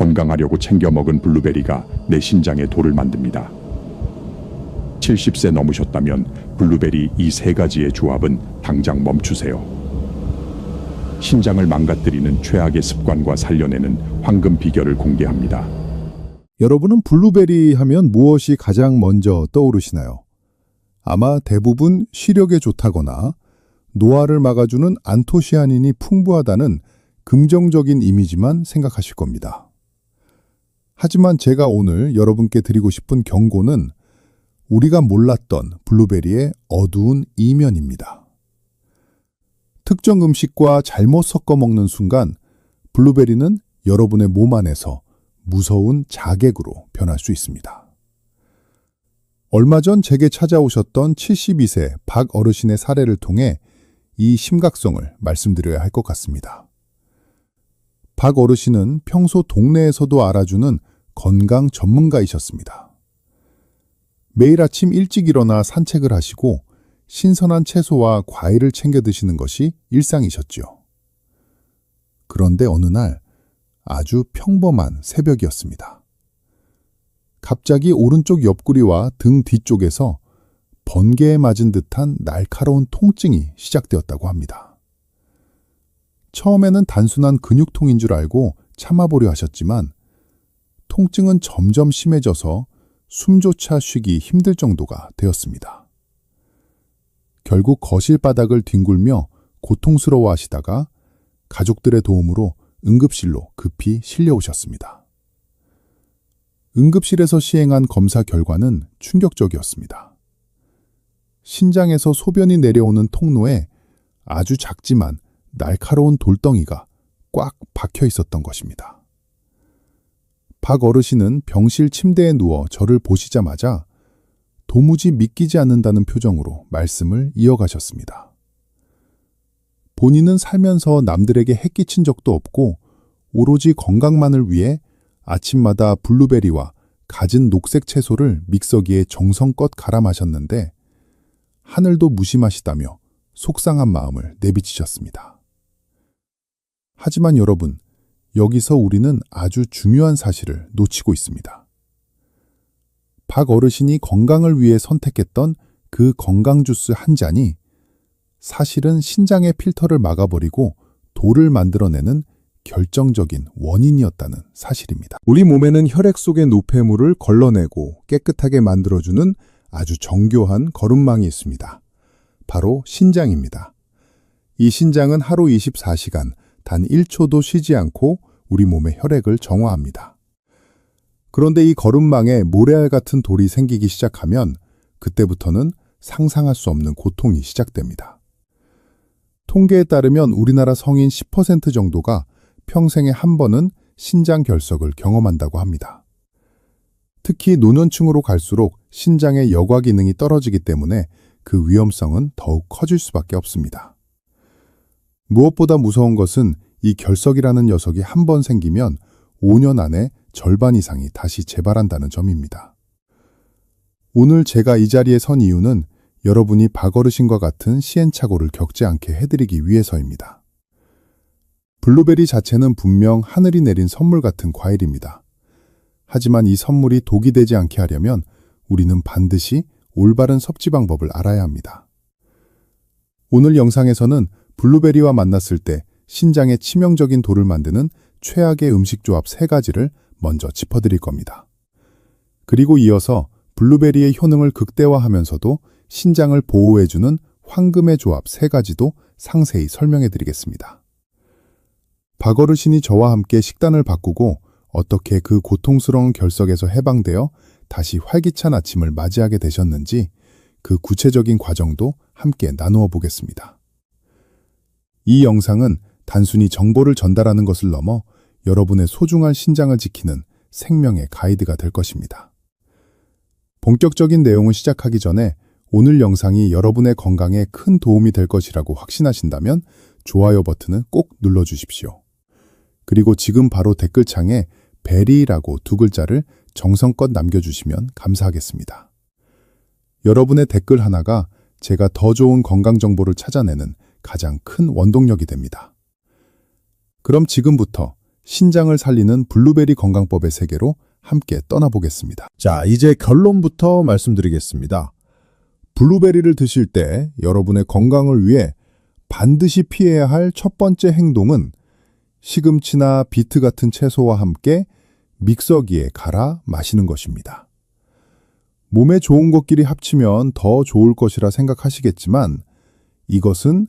건강하려고 챙겨 먹은 블루베리가 내 신장에 돌을 만듭니다. 70세 넘으셨다면 블루베리 이 세 가지의 조합은 당장 멈추세요. 신장을 망가뜨리는 최악의 습관과 살려내는 황금 비결을 공개합니다. 여러분은 블루베리 하면 무엇이 가장 먼저 떠오르시나요? 아마 대부분 시력에 좋다거나 노화를 막아주는 안토시아닌이 풍부하다는 긍정적인 이미지만 생각하실 겁니다. 하지만 제가 오늘 여러분께 드리고 싶은 경고는 우리가 몰랐던 블루베리의 어두운 이면입니다. 특정 음식과 잘못 섞어 먹는 순간 블루베리는 여러분의 몸 안에서 무서운 자객으로 변할 수 있습니다. 얼마 전 제게 찾아오셨던 72세 박 어르신의 사례를 통해 이 심각성을 말씀드려야 할 것 같습니다. 박 어르신은 평소 동네에서도 알아주는 건강 전문가이셨습니다. 매일 아침 일찍 일어나 산책을 하시고 신선한 채소와 과일을 챙겨 드시는 것이 일상이셨죠. 그런데 어느 날 아주 평범한 새벽이었습니다. 갑자기 오른쪽 옆구리와 등 뒤쪽에서 번개에 맞은 듯한 날카로운 통증이 시작되었다고 합니다. 처음에는 단순한 근육통인 줄 알고 참아보려 하셨지만 통증은 점점 심해져서 숨조차 쉬기 힘들 정도가 되었습니다. 결국 거실 바닥을 뒹굴며 고통스러워 하시다가 가족들의 도움으로 응급실로 급히 실려오셨습니다. 응급실에서 시행한 검사 결과는 충격적이었습니다. 신장에서 소변이 내려오는 통로에 아주 작지만 날카로운 돌덩이가 꽉 박혀 있었던 것입니다. 박 어르신은 병실 침대에 누워 저를 보시자마자 도무지 믿기지 않는다는 표정으로 말씀을 이어가셨습니다. 본인은 살면서 남들에게 해끼친 적도 없고 오로지 건강만을 위해 아침마다 블루베리와 갖은 녹색 채소를 믹서기에 정성껏 갈아 마셨는데 하늘도 무심하시다며 속상한 마음을 내비치셨습니다. 하지만 여러분, 여기서 우리는 아주 중요한 사실을 놓치고 있습니다. 박 어르신이 건강을 위해 선택했던 그 건강 주스 한 잔이 사실은 신장의 필터를 막아버리고 돌을 만들어내는 결정적인 원인이었다는 사실입니다. 우리 몸에는 혈액 속의 노폐물을 걸러내고 깨끗하게 만들어주는 아주 정교한 거름망이 있습니다. 바로 신장입니다. 이 신장은 하루 24시간 단 1초도 쉬지 않고 우리 몸의 혈액을 정화합니다. 그런데 이 거름망에 모래알 같은 돌이 생기기 시작하면 그때부터는 상상할 수 없는 고통이 시작됩니다. 통계에 따르면 우리나라 성인 10% 정도가 평생에 한 번은 신장 결석을 경험한다고 합니다. 특히 노년층으로 갈수록 신장의 여과 기능이 떨어지기 때문에 그 위험성은 더욱 커질 수밖에 없습니다. 무엇보다 무서운 것은 이 결석이라는 녀석이 한 번 생기면 5년 안에 절반 이상이 다시 재발한다는 점입니다. 오늘 제가 이 자리에 선 이유는 여러분이 박 어르신과 같은 시행착오를 겪지 않게 해드리기 위해서입니다. 블루베리 자체는 분명 하늘이 내린 선물 같은 과일입니다. 하지만 이 선물이 독이 되지 않게 하려면 우리는 반드시 올바른 섭취 방법을 알아야 합니다. 오늘 영상에서는 블루베리와 만났을 때 신장에 치명적인 돌을 만드는 최악의 음식 조합 3가지를 먼저 짚어드릴 겁니다. 그리고 이어서 블루베리의 효능을 극대화하면서도 신장을 보호해주는 황금의 조합 3가지도 상세히 설명해드리겠습니다. 박 어르신이 저와 함께 식단을 바꾸고 어떻게 그 고통스러운 결석에서 해방되어 다시 활기찬 아침을 맞이하게 되셨는지 그 구체적인 과정도 함께 나누어 보겠습니다. 이 영상은 단순히 정보를 전달하는 것을 넘어 여러분의 소중한 신장을 지키는 생명의 가이드가 될 것입니다. 본격적인 내용을 시작하기 전에 오늘 영상이 여러분의 건강에 큰 도움이 될 것이라고 확신하신다면 좋아요 버튼을 꼭 눌러주십시오. 그리고 지금 바로 댓글창에 베리라고 2글자를 정성껏 남겨주시면 감사하겠습니다. 여러분의 댓글 하나가 제가 더 좋은 건강 정보를 찾아내는 가장 큰 원동력이 됩니다. 그럼 지금부터 신장을 살리는 블루베리 건강법의 세계로 함께 떠나보겠습니다. 자, 이제 결론부터 말씀드리겠습니다. 블루베리를 드실 때 여러분의 건강을 위해 반드시 피해야 할 첫 번째 행동은 시금치나 비트 같은 채소와 함께 믹서기에 갈아 마시는 것입니다. 몸에 좋은 것끼리 합치면 더 좋을 것이라 생각하시겠지만 이것은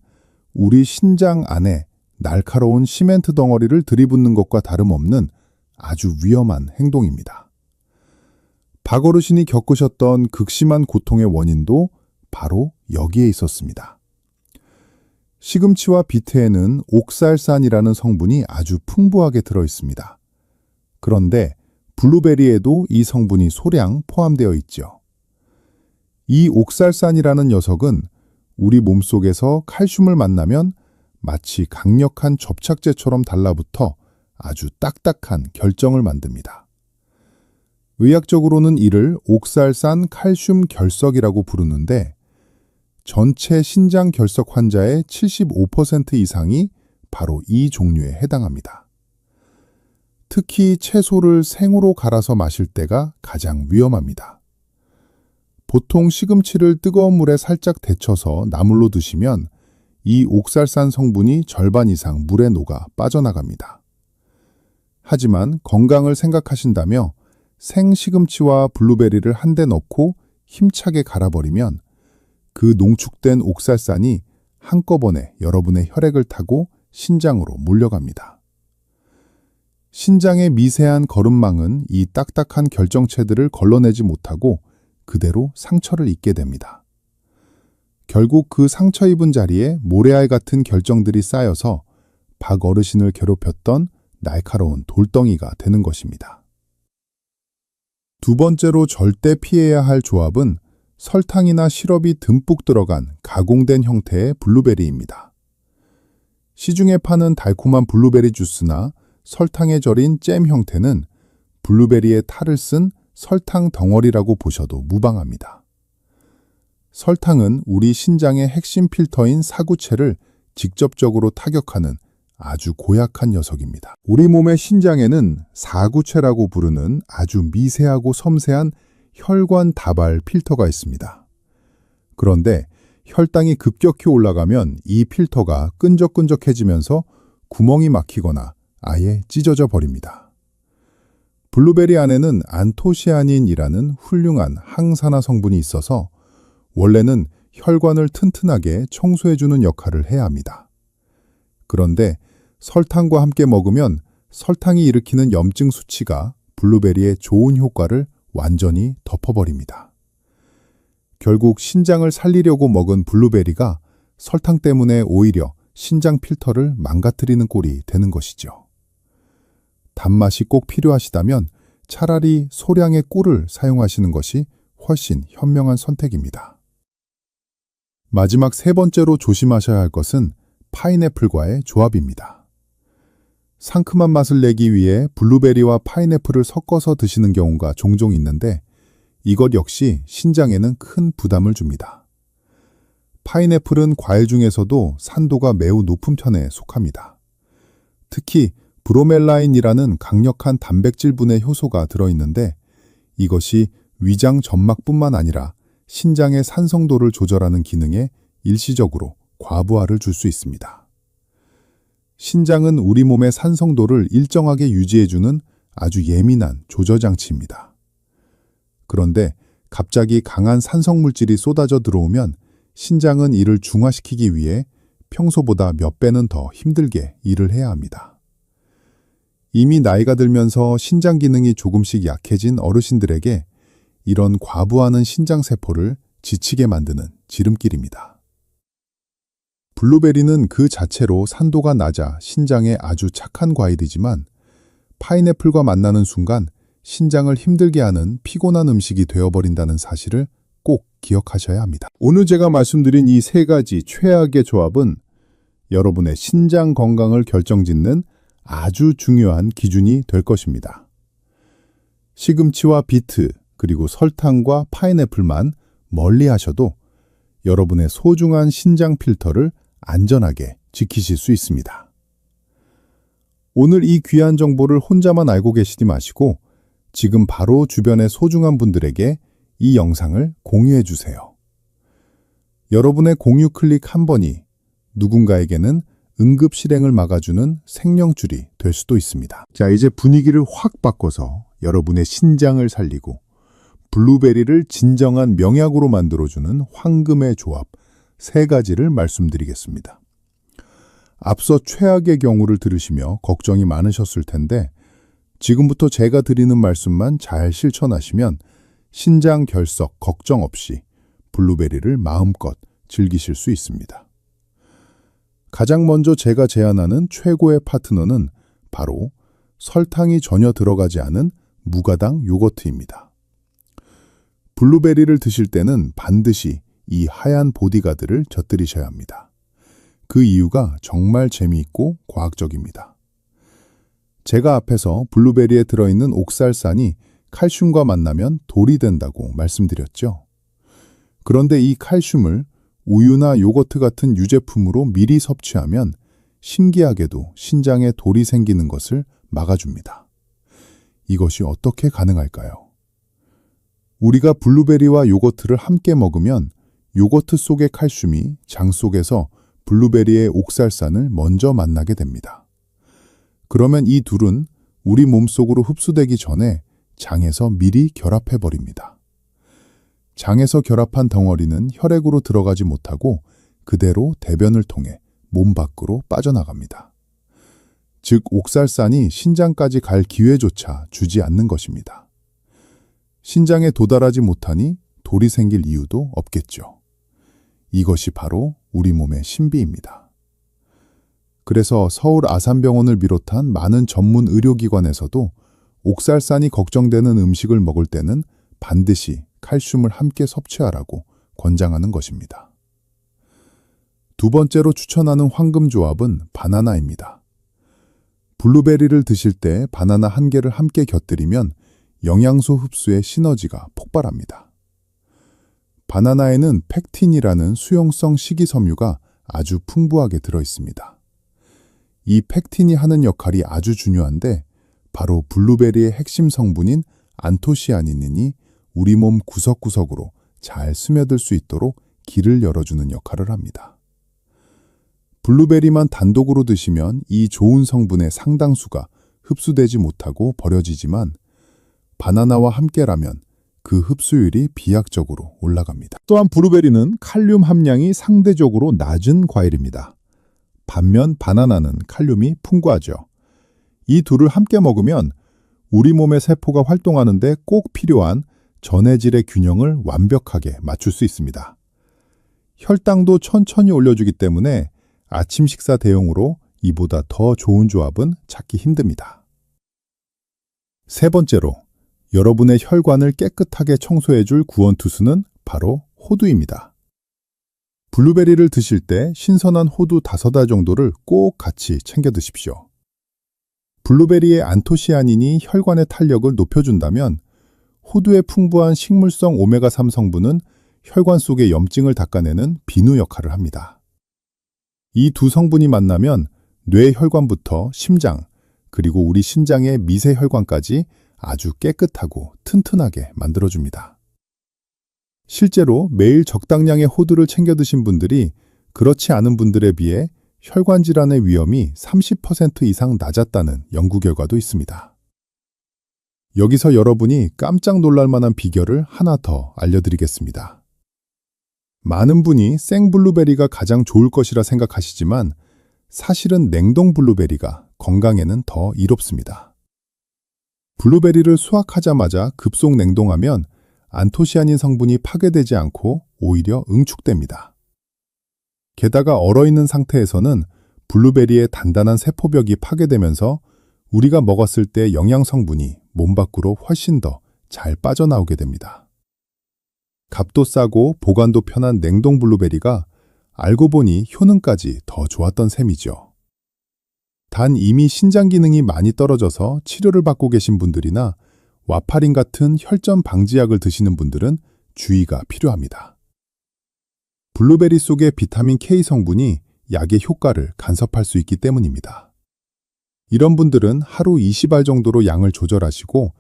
우리 신장 안에 날카로운 시멘트 덩어리를 들이붓는 것과 다름없는 아주 위험한 행동입니다. 박어르신이 겪으셨던 극심한 고통의 원인도 바로 여기에 있었습니다. 시금치와 비트에는 옥살산이라는 성분이 아주 풍부하게 들어있습니다. 그런데 블루베리에도 이 성분이 소량 포함되어 있죠. 이 옥살산이라는 녀석은 우리 몸속에서 칼슘을 만나면 마치 강력한 접착제처럼 달라붙어 아주 딱딱한 결정을 만듭니다. 의학적으로는 이를 옥살산 칼슘 결석이라고 부르는데 전체 신장 결석 환자의 75% 이상이 바로 이 종류에 해당합니다. 특히 채소를 생으로 갈아서 마실 때가 가장 위험합니다. 보통 시금치를 뜨거운 물에 살짝 데쳐서 나물로 드시면 이 옥살산 성분이 절반 이상 물에 녹아 빠져나갑니다. 하지만 건강을 생각하신다며 생시금치와 블루베리를 한데 넣고 힘차게 갈아버리면 그 농축된 옥살산이 한꺼번에 여러분의 혈액을 타고 신장으로 몰려갑니다. 신장의 미세한 거름망은 이 딱딱한 결정체들을 걸러내지 못하고 그대로 상처를 입게 됩니다. 결국 그 상처 입은 자리에 모래알 같은 결정들이 쌓여서 박어르신을 괴롭혔던 날카로운 돌덩이가 되는 것입니다. 두 번째로 절대 피해야 할 조합은 설탕이나 시럽이 듬뿍 들어간 가공된 형태의 블루베리입니다. 시중에 파는 달콤한 블루베리 주스나 설탕에 절인 잼 형태는 블루베리의 탈을 쓴 설탕 덩어리라고 보셔도 무방합니다. 설탕은 우리 신장의 핵심 필터인 사구체를 직접적으로 타격하는 아주 고약한 녀석입니다. 우리 몸의 신장에는 사구체라고 부르는 아주 미세하고 섬세한 혈관 다발 필터가 있습니다. 그런데 혈당이 급격히 올라가면 이 필터가 끈적끈적해지면서 구멍이 막히거나 아예 찢어져 버립니다. 블루베리 안에는 안토시아닌이라는 훌륭한 항산화 성분이 있어서 원래는 혈관을 튼튼하게 청소해주는 역할을 해야 합니다. 그런데 설탕과 함께 먹으면 설탕이 일으키는 염증 수치가 블루베리의 좋은 효과를 완전히 덮어버립니다. 결국 신장을 살리려고 먹은 블루베리가 설탕 때문에 오히려 신장 필터를 망가뜨리는 꼴이 되는 것이죠. 단맛이 꼭 필요하시다면 차라리 소량의 꿀을 사용하시는 것이 훨씬 현명한 선택입니다. 마지막 세 번째로 조심하셔야 할 것은 파인애플과의 조합입니다. 상큼한 맛을 내기 위해 블루베리와 파인애플을 섞어서 드시는 경우가 종종 있는데 이것 역시 신장에는 큰 부담을 줍니다. 파인애플은 과일 중에서도 산도가 매우 높은 편에 속합니다. 특히 브로멜라인이라는 강력한 단백질분해 효소가 들어있는데 이것이 위장 점막뿐만 아니라 신장의 산성도를 조절하는 기능에 일시적으로 과부하를 줄 수 있습니다. 신장은 우리 몸의 산성도를 일정하게 유지해주는 아주 예민한 조절장치입니다. 그런데 갑자기 강한 산성물질이 쏟아져 들어오면 신장은 이를 중화시키기 위해 평소보다 몇 배는 더 힘들게 일을 해야 합니다. 이미 나이가 들면서 신장 기능이 조금씩 약해진 어르신들에게 이런 과부하는 신장세포를 지치게 만드는 지름길입니다. 블루베리는 그 자체로 산도가 낮아 신장에 아주 착한 과일이지만 파인애플과 만나는 순간 신장을 힘들게 하는 피곤한 음식이 되어버린다는 사실을 꼭 기억하셔야 합니다. 오늘 제가 말씀드린 이 세 가지 최악의 조합은 여러분의 신장 건강을 결정짓는 아주 중요한 기준이 될 것입니다. 시금치와 비트, 그리고 설탕과 파인애플만 멀리 하셔도 여러분의 소중한 신장 필터를 안전하게 지키실 수 있습니다. 오늘 이 귀한 정보를 혼자만 알고 계시지 마시고 지금 바로 주변의 소중한 분들에게 이 영상을 공유해 주세요. 여러분의 공유 클릭 한 번이 누군가에게는 응급 실행을 막아주는 생명줄이 될 수도 있습니다. 자, 이제 분위기를 확 바꿔서 여러분의 신장을 살리고 블루베리를 진정한 명약으로 만들어주는 황금의 조합 3가지를 말씀드리겠습니다. 앞서 최악의 경우를 들으시며 걱정이 많으셨을 텐데 지금부터 제가 드리는 말씀만 잘 실천하시면 신장 결석 걱정 없이 블루베리를 마음껏 즐기실 수 있습니다. 가장 먼저 제가 제안하는 최고의 파트너는 바로 설탕이 전혀 들어가지 않은 무가당 요거트입니다. 블루베리를 드실 때는 반드시 이 하얀 보디가드를 곁들이셔야 합니다. 그 이유가 정말 재미있고 과학적입니다. 제가 앞에서 블루베리에 들어있는 옥살산이 칼슘과 만나면 돌이 된다고 말씀드렸죠. 그런데 이 칼슘을 우유나 요거트 같은 유제품으로 미리 섭취하면 신기하게도 신장에 돌이 생기는 것을 막아줍니다. 이것이 어떻게 가능할까요? 우리가 블루베리와 요거트를 함께 먹으면 요거트 속의 칼슘이 장 속에서 블루베리의 옥살산을 먼저 만나게 됩니다. 그러면 이 둘은 우리 몸속으로 흡수되기 전에 장에서 미리 결합해버립니다. 장에서 결합한 덩어리는 혈액으로 들어가지 못하고 그대로 대변을 통해 몸 밖으로 빠져나갑니다. 즉, 옥살산이 신장까지 갈 기회조차 주지 않는 것입니다. 신장에 도달하지 못하니 돌이 생길 이유도 없겠죠. 이것이 바로 우리 몸의 신비입니다. 그래서 서울 아산병원을 비롯한 많은 전문 의료기관에서도 옥살산이 걱정되는 음식을 먹을 때는 반드시 칼슘을 함께 섭취하라고 권장하는 것입니다. 두 번째로 추천하는 황금조합은 바나나입니다. 블루베리를 드실 때 바나나 1개를 함께 곁들이면 영양소 흡수의 시너지가 폭발합니다. 바나나에는 펙틴이라는 수용성 식이섬유가 아주 풍부하게 들어있습니다. 이 펙틴이 하는 역할이 아주 중요한데 바로 블루베리의 핵심 성분인 안토시아닌이 우리 몸 구석구석으로 잘 스며들 수 있도록 길을 열어주는 역할을 합니다. 블루베리만 단독으로 드시면 이 좋은 성분의 상당수가 흡수되지 못하고 버려지지만 바나나와 함께라면 그 흡수율이 비약적으로 올라갑니다. 또한 블루베리는 칼륨 함량이 상대적으로 낮은 과일입니다. 반면 바나나는 칼륨이 풍부하죠. 이 둘을 함께 먹으면 우리 몸의 세포가 활동하는데 꼭 필요한 전해질의 균형을 완벽하게 맞출 수 있습니다. 혈당도 천천히 올려주기 때문에 아침 식사 대용으로 이보다 더 좋은 조합은 찾기 힘듭니다. 세 번째로 여러분의 혈관을 깨끗하게 청소해줄 구원투수는 바로 호두입니다. 블루베리를 드실 때 신선한 호두 5알 정도를 꼭 같이 챙겨 드십시오. 블루베리의 안토시아닌이 혈관의 탄력을 높여준다면 호두의 풍부한 식물성 오메가3 성분은 혈관 속의 염증을 닦아내는 비누 역할을 합니다. 이 두 성분이 만나면 뇌 혈관부터 심장, 그리고 우리 신장의 미세 혈관까지 아주 깨끗하고 튼튼하게 만들어줍니다. 실제로 매일 적당량의 호두를 챙겨 드신 분들이 그렇지 않은 분들에 비해 혈관 질환의 위험이 30% 이상 낮았다는 연구 결과도 있습니다. 여기서 여러분이 깜짝 놀랄 만한 비결을 하나 더 알려드리겠습니다. 많은 분이 생 블루베리가 가장 좋을 것이라 생각하시지만 사실은 냉동 블루베리가 건강에는 더 이롭습니다. 블루베리를 수확하자마자 급속 냉동하면 안토시아닌 성분이 파괴되지 않고 오히려 응축됩니다. 게다가 얼어있는 상태에서는 블루베리의 단단한 세포벽이 파괴되면서 우리가 먹었을 때 영양 성분이 몸 밖으로 훨씬 더 잘 빠져나오게 됩니다. 값도 싸고 보관도 편한 냉동 블루베리가 알고 보니 효능까지 더 좋았던 셈이죠. 단 이미 신장 기능이 많이 떨어져서 치료를 받고 계신 분들이나 와파린 같은 혈전 방지약을 드시는 분들은 주의가 필요합니다. 블루베리 속의 비타민 K 성분이 약의 효과를 간섭할 수 있기 때문입니다. 이런 분들은 하루 20알 정도로 양을 조절하시고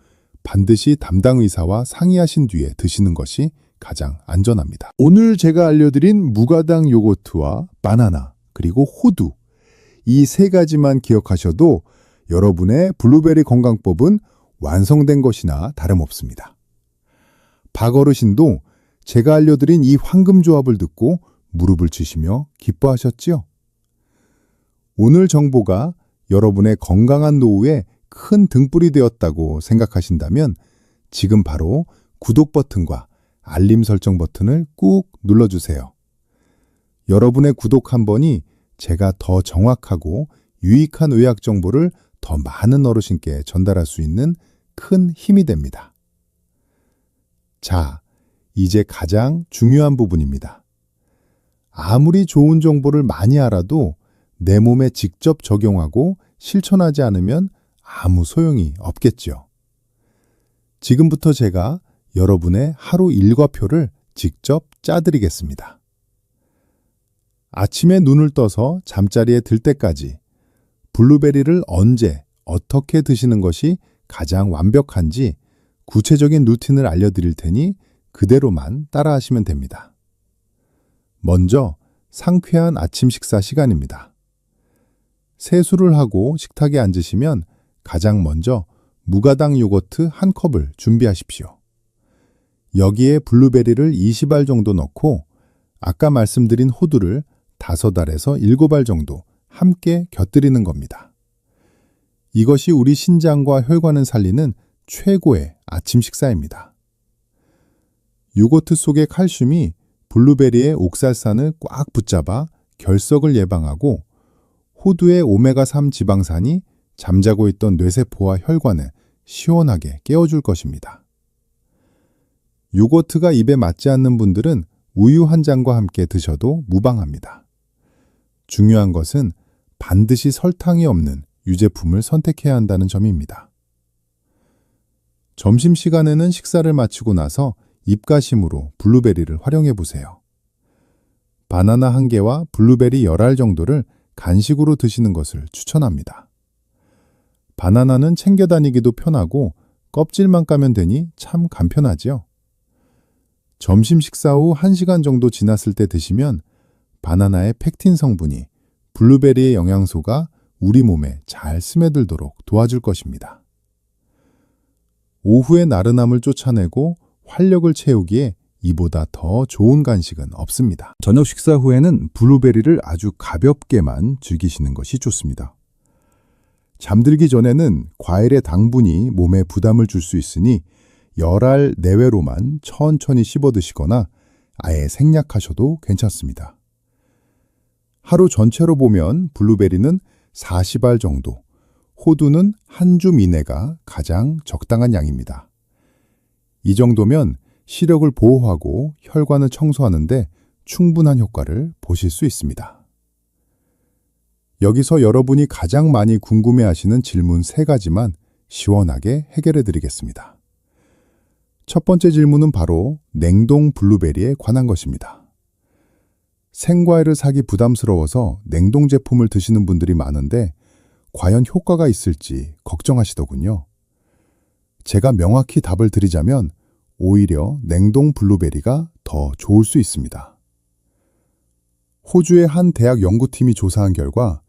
반드시 담당 의사와 상의하신 뒤에 드시는 것이 가장 안전합니다. 오늘 제가 알려드린 무가당 요거트와 바나나 그리고 호두 이 세 가지만 기억하셔도 여러분의 블루베리 건강법은 완성된 것이나 다름없습니다. 박어르신도 제가 알려드린 이 황금조합을 듣고 무릎을 치시며 기뻐하셨지요? 오늘 정보가 여러분의 건강한 노후에 큰 등불이 되었다고 생각하신다면 지금 바로 구독 버튼과 알림 설정 버튼을 꾹 눌러주세요. 여러분의 구독 한 번이 제가 더 정확하고 유익한 의학 정보를 더 많은 어르신께 전달할 수 있는 큰 힘이 됩니다. 자, 이제 가장 중요한 부분입니다. 아무리 좋은 정보를 많이 알아도 내 몸에 직접 적용하고 실천하지 않으면 아무 소용이 없겠죠. 지금부터 제가 여러분의 하루 일과표를 직접 짜드리겠습니다. 아침에 눈을 떠서 잠자리에 들 때까지 블루베리를 언제, 어떻게 드시는 것이 가장 완벽한지 구체적인 루틴을 알려드릴 테니 그대로만 따라하시면 됩니다. 먼저 상쾌한 아침 식사 시간입니다. 세수를 하고 식탁에 앉으시면 가장 먼저 무가당 요거트 한 컵을 준비하십시오. 여기에 블루베리를 20알 정도 넣고 아까 말씀드린 호두를 5알에서 7알 정도 함께 곁들이는 겁니다. 이것이 우리 신장과 혈관을 살리는 최고의 아침 식사입니다. 요거트 속의 칼슘이 블루베리의 옥살산을 꽉 붙잡아 결석을 예방하고 호두의 오메가3 지방산이 잠자고 있던 뇌세포와 혈관을 시원하게 깨워줄 것입니다. 요거트가 입에 맞지 않는 분들은 우유 한 잔과 함께 드셔도 무방합니다. 중요한 것은 반드시 설탕이 없는 유제품을 선택해야 한다는 점입니다. 점심시간에는 식사를 마치고 나서 입가심으로 블루베리를 활용해 보세요. 바나나 1개와 블루베리 10알 정도를 간식으로 드시는 것을 추천합니다. 바나나는 챙겨 다니기도 편하고 껍질만 까면 되니 참 간편하지요. 점심 식사 후 1시간 정도 지났을 때 드시면 바나나의 펙틴 성분이 블루베리의 영양소가 우리 몸에 잘 스며들도록 도와줄 것입니다. 오후의 나른함을 쫓아내고 활력을 채우기에 이보다 더 좋은 간식은 없습니다. 저녁 식사 후에는 블루베리를 아주 가볍게만 즐기시는 것이 좋습니다. 잠들기 전에는 과일의 당분이 몸에 부담을 줄 수 있으니 10알 내외로만 천천히 씹어 드시거나 아예 생략하셔도 괜찮습니다. 하루 전체로 보면 블루베리는 40알 정도, 호두는 한 줌 이내가 가장 적당한 양입니다. 이 정도면 시력을 보호하고 혈관을 청소하는데 충분한 효과를 보실 수 있습니다. 여기서 여러분이 가장 많이 궁금해하시는 질문 3가지만 시원하게 해결해 드리겠습니다. 첫 번째 질문은 바로 냉동 블루베리에 관한 것입니다. 생과일을 사기 부담스러워서 냉동 제품을 드시는 분들이 많은데 과연 효과가 있을지 걱정하시더군요. 제가 명확히 답을 드리자면 오히려 냉동 블루베리가 더 좋을 수 있습니다. 호주의 한 대학 연구팀이 조사한 결과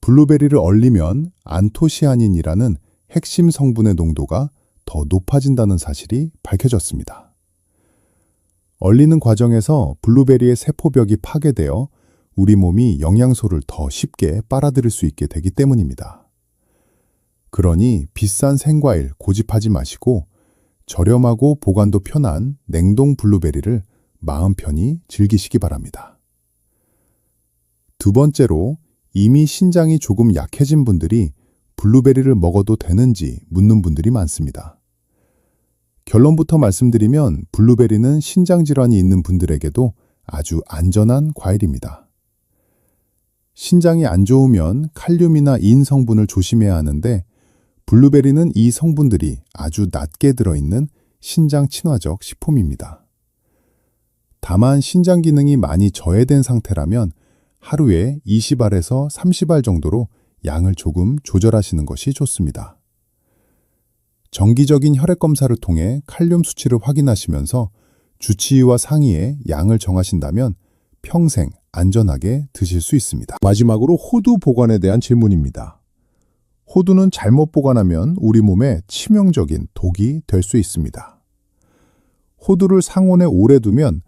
블루베리를 얼리면 안토시아닌이라는 핵심 성분의 농도가 더 높아진다는 사실이 밝혀졌습니다. 얼리는 과정에서 블루베리의 세포벽이 파괴되어 우리 몸이 영양소를 더 쉽게 빨아들일 수 있게 되기 때문입니다. 그러니 비싼 생과일 고집하지 마시고 저렴하고 보관도 편한 냉동 블루베리를 마음 편히 즐기시기 바랍니다. 두 번째로 이미 신장이 조금 약해진 분들이 블루베리를 먹어도 되는지 묻는 분들이 많습니다. 결론부터 말씀드리면 블루베리는 신장질환이 있는 분들에게도 아주 안전한 과일입니다. 신장이 안 좋으면 칼륨이나 인 성분을 조심해야 하는데 블루베리는 이 성분들이 아주 낮게 들어있는 신장 친화적 식품입니다. 다만 신장 기능이 많이 저해된 상태라면 하루에 20알에서 30알 정도로 양을 조금 조절하시는 것이 좋습니다. 정기적인 혈액 검사를 통해 칼륨 수치를 확인하시면서 주치의와 상의해 양을 정하신다면 평생 안전하게 드실 수 있습니다. 마지막으로 호두 보관에 대한 질문입니다. 호두는 잘못 보관하면 우리 몸에 치명적인 독이 될 수 있습니다. 호두를 상온에 오래 두면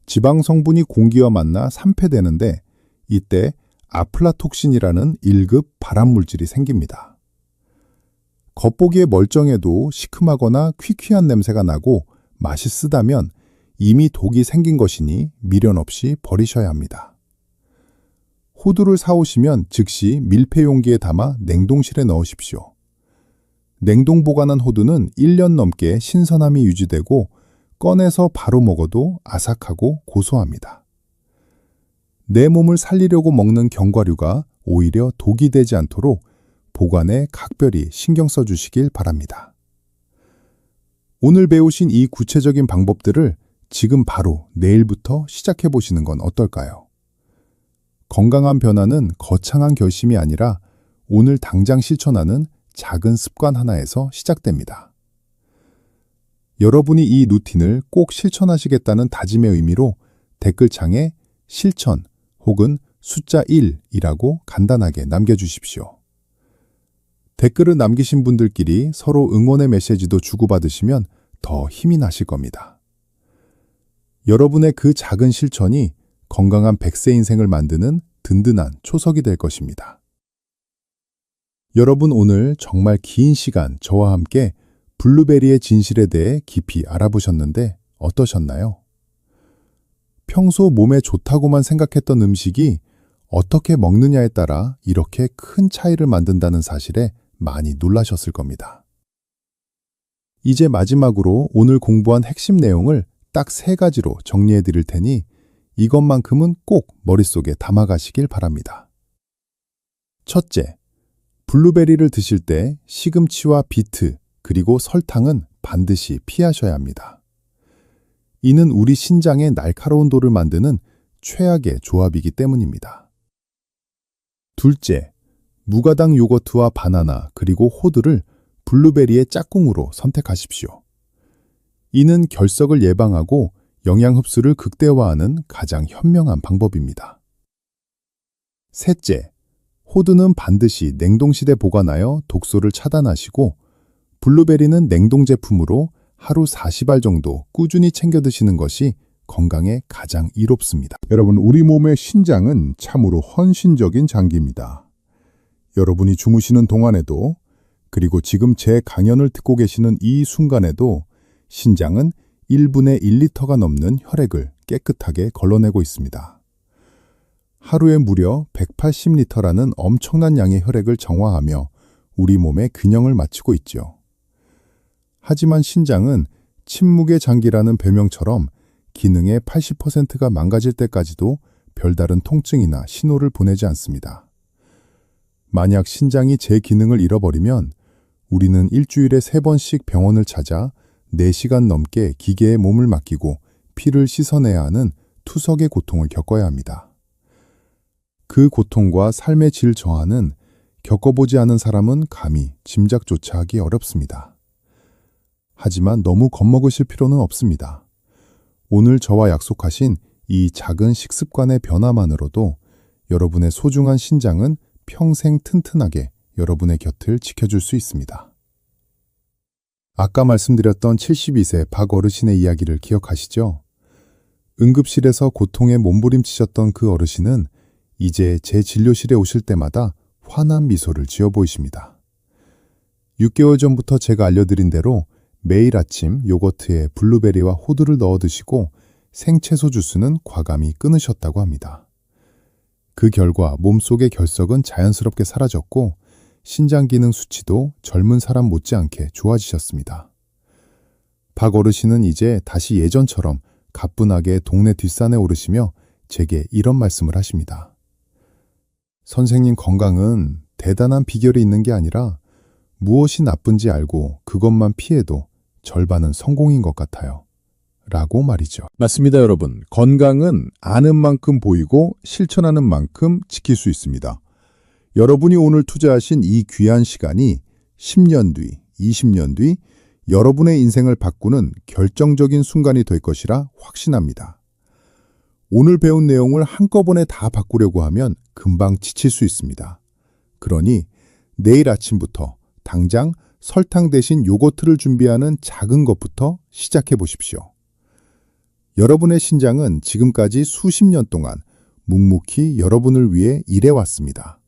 지방 성분이 공기와 만나 산패되는데 이때 아플라톡신이라는 1급 발암물질이 생깁니다. 겉보기에 멀쩡해도 시큼하거나 퀴퀴한 냄새가 나고 맛이 쓰다면 이미 독이 생긴 것이니 미련 없이 버리셔야 합니다. 호두를 사오시면 즉시 밀폐 용기에 담아 냉동실에 넣으십시오. 냉동 보관한 호두는 1년 넘게 신선함이 유지되고 꺼내서 바로 먹어도 아삭하고 고소합니다. 내 몸을 살리려고 먹는 견과류가 오히려 독이 되지 않도록 보관에 각별히 신경 써주시길 바랍니다. 오늘 배우신 이 구체적인 방법들을 지금 바로 내일부터 시작해 보시는 건 어떨까요? 건강한 변화는 거창한 결심이 아니라 오늘 당장 실천하는 작은 습관 하나에서 시작됩니다. 여러분이 이 루틴을 꼭 실천하시겠다는 다짐의 의미로 댓글창에 실천 혹은 숫자 1이라고 간단하게 남겨주십시오. 댓글을 남기신 분들끼리 서로 응원의 메시지도 주고받으시면 더 힘이 나실 겁니다. 여러분의 그 작은 실천이 건강한 100세 인생을 만드는 든든한 초석이 될 것입니다. 여러분 오늘 정말 긴 시간 저와 함께 블루베리의 진실에 대해 깊이 알아보셨는데 어떠셨나요? 평소 몸에 좋다고만 생각했던 음식이 어떻게 먹느냐에 따라 이렇게 큰 차이를 만든다는 사실에 많이 놀라셨을 겁니다. 이제 마지막으로 오늘 공부한 핵심 내용을 딱 3가지로 정리해 드릴 테니 이것만큼은 꼭 머릿속에 담아가시길 바랍니다. 첫째, 블루베리를 드실 때 시금치와 비트 그리고 설탕은 반드시 피하셔야 합니다. 이는 우리 신장의 날카로운 돌을 만드는 최악의 조합이기 때문입니다. 둘째, 무가당 요거트와 바나나 그리고 호두를 블루베리의 짝꿍으로 선택하십시오. 이는 결석을 예방하고 영양 흡수를 극대화하는 가장 현명한 방법입니다. 셋째, 호두는 반드시 냉동실에 보관하여 독소를 차단하시고 블루베리는 냉동 제품으로 하루 40알 정도 꾸준히 챙겨 드시는 것이 건강에 가장 이롭습니다. 여러분, 우리 몸의 신장은 참으로 헌신적인 장기입니다. 여러분이 주무시는 동안에도 그리고 지금 제 강연을 듣고 계시는 이 순간에도 신장은 1분에 1리터가 넘는 혈액을 깨끗하게 걸러내고 있습니다. 하루에 무려 180리터라는 엄청난 양의 혈액을 정화하며 우리 몸의 균형을 맞추고 있죠. 하지만 신장은 침묵의 장기라는 별명처럼 기능의 80%가 망가질 때까지도 별다른 통증이나 신호를 보내지 않습니다. 만약 신장이 제 기능을 잃어버리면 우리는 일주일에 3번씩 병원을 찾아 4시간 넘게 기계에 몸을 맡기고 피를 씻어내야 하는 투석의 고통을 겪어야 합니다. 그 고통과 삶의 질 저하는 겪어보지 않은 사람은 감히 짐작조차 하기 어렵습니다. 하지만 너무 겁먹으실 필요는 없습니다. 오늘 저와 약속하신 이 작은 식습관의 변화만으로도 여러분의 소중한 신장은 평생 튼튼하게 여러분의 곁을 지켜줄 수 있습니다. 아까 말씀드렸던 72세 박 어르신의 이야기를 기억하시죠? 응급실에서 고통에 몸부림치셨던 그 어르신은 이제 제 진료실에 오실 때마다 환한 미소를 지어 보이십니다. 6개월 전부터 제가 알려드린 대로 매일 아침 요거트에 블루베리와 호두를 넣어 드시고 생채소 주스는 과감히 끊으셨다고 합니다. 그 결과 몸속의 결석은 자연스럽게 사라졌고 신장 기능 수치도 젊은 사람 못지않게 좋아지셨습니다. 박 어르신은 이제 다시 예전처럼 가뿐하게 동네 뒷산에 오르시며 제게 이런 말씀을 하십니다. 선생님, 건강은 대단한 비결이 있는 게 아니라 무엇이 나쁜지 알고 그것만 피해도 절반은 성공인 것 같아요. 라고 말이죠. 맞습니다, 여러분. 건강은 아는 만큼 보이고 실천하는 만큼 지킬 수 있습니다. 여러분이 오늘 투자하신 이 귀한 시간이 10년 뒤, 20년 뒤 여러분의 인생을 바꾸는 결정적인 순간이 될 것이라 확신합니다. 오늘 배운 내용을 한꺼번에 다 바꾸려고 하면 금방 지칠 수 있습니다. 그러니 내일 아침부터 당장 설탕 대신 요거트를 준비하는 작은 것부터 시작해 보십시오. 여러분의 신장은 지금까지 수십 년 동안 묵묵히 여러분을 위해 일해왔습니다.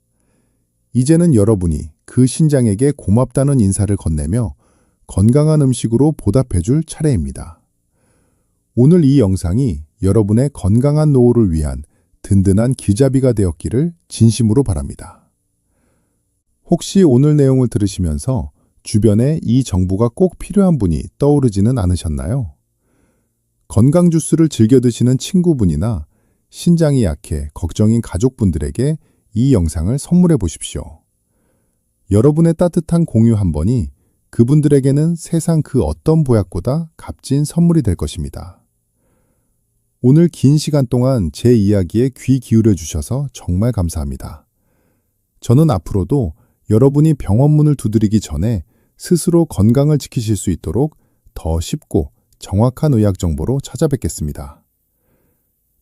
이제는 여러분이 그 신장에게 고맙다는 인사를 건네며 건강한 음식으로 보답해줄 차례입니다. 오늘 이 영상이 여러분의 건강한 노후를 위한 든든한 기자비가 되었기를 진심으로 바랍니다. 혹시 오늘 내용을 들으시면서 주변에 이 정보가 꼭 필요한 분이 떠오르지는 않으셨나요? 건강 주스를 즐겨 드시는 친구분이나 신장이 약해 걱정인 가족분들에게 이 영상을 선물해 보십시오. 여러분의 따뜻한 공유 한 번이 그분들에게는 세상 그 어떤 보약보다 값진 선물이 될 것입니다. 오늘 긴 시간 동안 제 이야기에 귀 기울여 주셔서 정말 감사합니다. 저는 앞으로도 여러분이 병원 문을 두드리기 전에 스스로 건강을 지키실 수 있도록 더 쉽고 정확한 의학 정보로 찾아뵙겠습니다.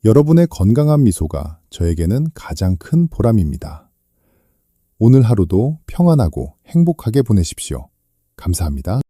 여러분의 건강한 미소가 저에게는 가장 큰 보람입니다. 오늘 하루도 평안하고 행복하게 보내십시오. 감사합니다.